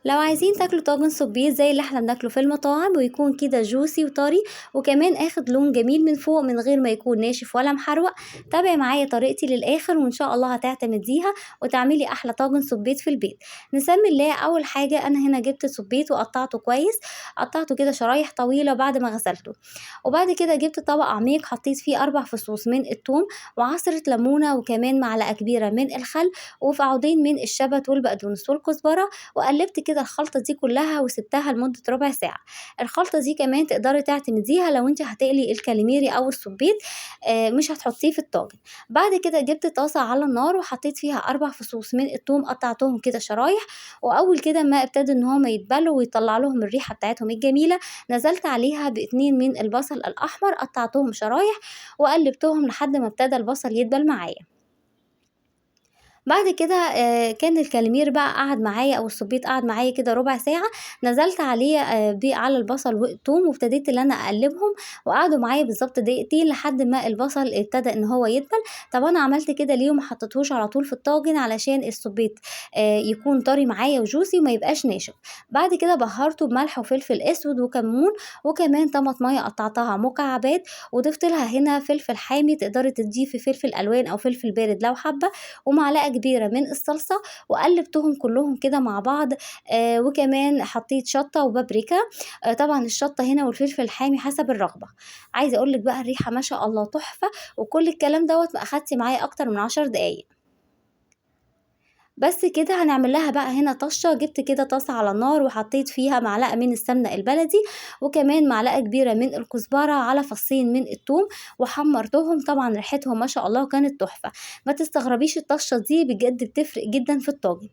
لو عايزين تاكلوا طاجن صبيط زي اللي احنا بناكله في المطاعم ويكون كده جوسي وطري وكمان اخد لون جميل من فوق من غير ما يكون ناشف ولا محروق، تابعي معايا طريقتي للاخر وان شاء الله هتعتمديها وتعملي احلى طاجن صبيط في البيت. نسمي الله. اول حاجه انا هنا جبت صبيط وقطعته كويس، قطعته كده شرايح طويله بعد ما غسلته. وبعد كده جبت طبق عميق حطيت فيه 4 فصوص من الثوم وعصره ليمونه وكمان معلقه كبيره من الخل وفي عودين من الشبت والبقدونس والكزبره، وقلبت كده الخلطة دي كلها وسبتها لمدة ربع ساعة. الخلطة دي كمان تقدري تعتمديها لو انت هتقلي الكاليميري او السبيط، مش هتحطيه في الطاجن. بعد كده جبت طاسة على النار وحطيت فيها 4 فصوص من الثوم قطعتهم كده شرايح، واول كده ما ابتدوا ان هما يتبلوا ويطلع لهم الريحة بتاعتهم الجميلة، نزلت عليها ب2 من البصل الاحمر قطعتهم شرايح وقلبتهم لحد ما ابتدى البصل يدبل معايا. بعد كده كان الكاليمير بقى قعد معايا أو الصبيط قعد معايا كده ربع ساعة، نزلت عليه على البصل والثوم وابتديت إن أنا أقلبهم، وقعدوا معايا بالضبط دقيقتين لحد ما البصل ابتدى إن هو يدبل. طب أنا عملت كده ليه وما حطيتهوش على طول في الطاجن؟ علشان الصبيط يكون طري معايا وجوسي وما يبقاش ناشف. بعد كده بهرته بملح وفلفل أسود وكمون وكمان طماطمية قطعتها مكعبات، وضفت لها هنا فلفل حامي، تقدري تضيفي فلفل ألوان أو فلفل بارد لو حابة، ومعلقة كبيرة من الصلصة، وقلبتهم كلهم كده مع بعض. وكمان حطيت شطة وبابريكا، طبعا الشطة هنا والفلفل الحامي حسب الرغبة. عايزة اقولك بقى الريحة ما شاء الله تحفة، وكل الكلام دوت ما اخدش معايا اكتر من 10 دقايق. بس كده هنعمل لها بقى هنا طشة. جبت كده طاسة على النار وحطيت فيها معلقة من السمنة البلدي وكمان معلقة كبيرة من الكزبرة على فصين من الثوم وحمرتهم، طبعا ريحتهم ما شاء الله كانت تحفة. ما تستغربيش الطشة دي بجد بتفرق جدا في الطاجن.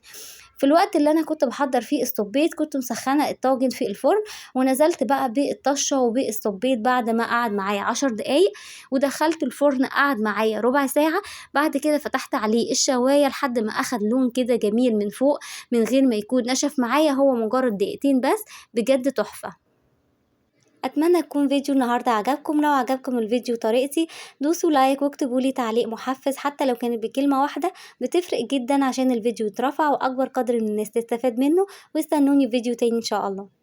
في الوقت اللي انا كنت بحضر فيه الصبيط كنت مسخنه الطاجن في الفرن، ونزلت بقى بالطشه وبالصبيط بعد ما قعد معايا 10 دقايق، ودخلت الفرن قعد معايا ربع ساعه. بعد كده فتحت عليه الشوايه لحد ما اخد لون كده جميل من فوق من غير ما يكون نشف معايا، هو مجرد دقيقتين بس، بجد تحفه. اتمنى يكون فيديو النهارده عجبكم. لو عجبكم الفيديو طريقتي دوسوا لايك واكتبوا لي تعليق محفز حتى لو كانت بكلمة واحدة، بتفرق جدا عشان الفيديو يترفع واكبر قدر من الناس تستفاد منه. واستنوني في فيديو تاني ان شاء الله.